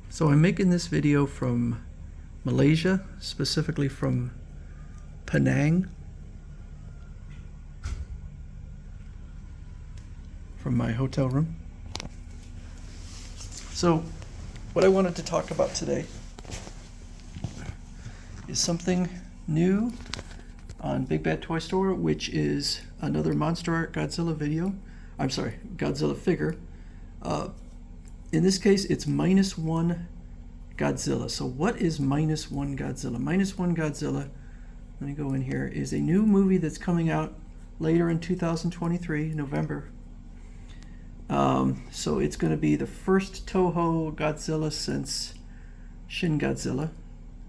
So I'm making this video from Malaysia, specifically from Penang, from my hotel room. So what I wanted to talk about today is something new on Big Bad Toy Store, which is another Monster Art Godzilla video. I'm sorry, Godzilla figure. In this case, it's Minus One Godzilla. So what is Minus One Godzilla? Minus One Godzilla, let me go in here, is a new movie that's coming out later in 2023, November. So it's going to be the first Toho Godzilla since Shin Godzilla,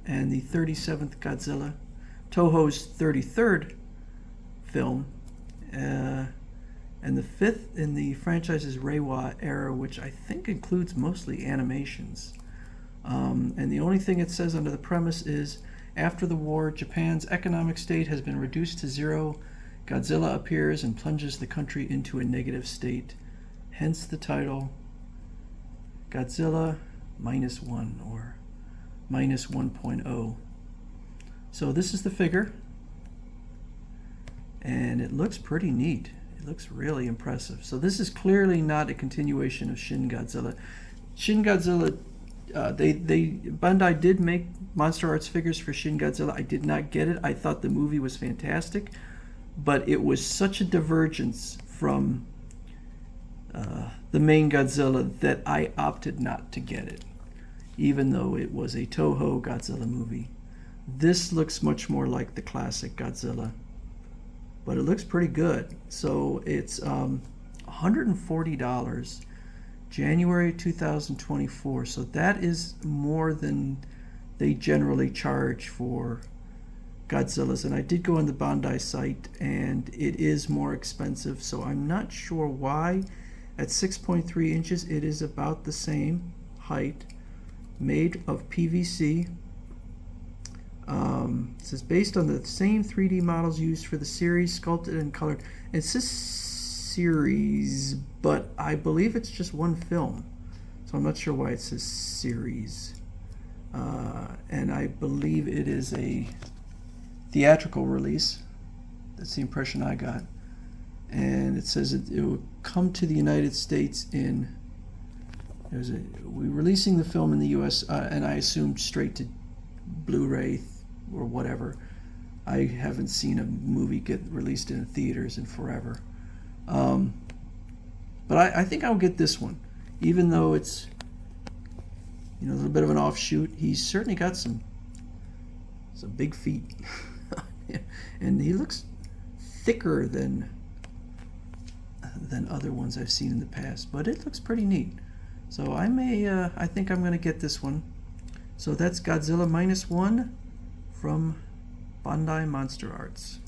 and the 37th Godzilla, Toho's 33rd film, and the 5th in the franchise's Reiwa era, which I think includes mostly animations. And the only thing it says under the premise is, after the war, Japan's economic state has been reduced to zero. Godzilla appears and plunges the country into a negative state. Hence the title, Godzilla Minus One, or Minus 1.0. So this is the figure, and it looks pretty neat. It looks really impressive. So this is clearly not a continuation of Shin Godzilla. Shin Godzilla, Bandai did make Monster Arts figures for Shin Godzilla. I did not get it. I thought the movie was fantastic, but it was such a divergence from the main Godzilla that I opted not to get it, even though it was a Toho Godzilla movie. This looks much more like the classic Godzilla, but it looks pretty good. So it's $140, January 2024. So that is more than they generally charge for Godzillas. And I did go on the Bandai site, and it is more expensive. So I'm not sure why. At 6.3 inches, it is about the same height, made of PVC. It says based on the same 3D models used for the series, sculpted and colored. It says series, but I believe it's just one film, so I'm not sure why it says series. And I believe it is a theatrical release. That's the impression I got. And it says it will come to the United States in, we're releasing the film in the US, and I assumed straight to Blu-ray or whatever. I haven't seen a movie get released in theaters in forever. But I think I'll get this one, even though it's, a little bit of an offshoot. He's certainly got some big feet. And he looks thicker than other ones I've seen in the past, but it looks pretty neat. So I think I'm going to get this one. So that's Godzilla Minus One from Bandai Monster Arts.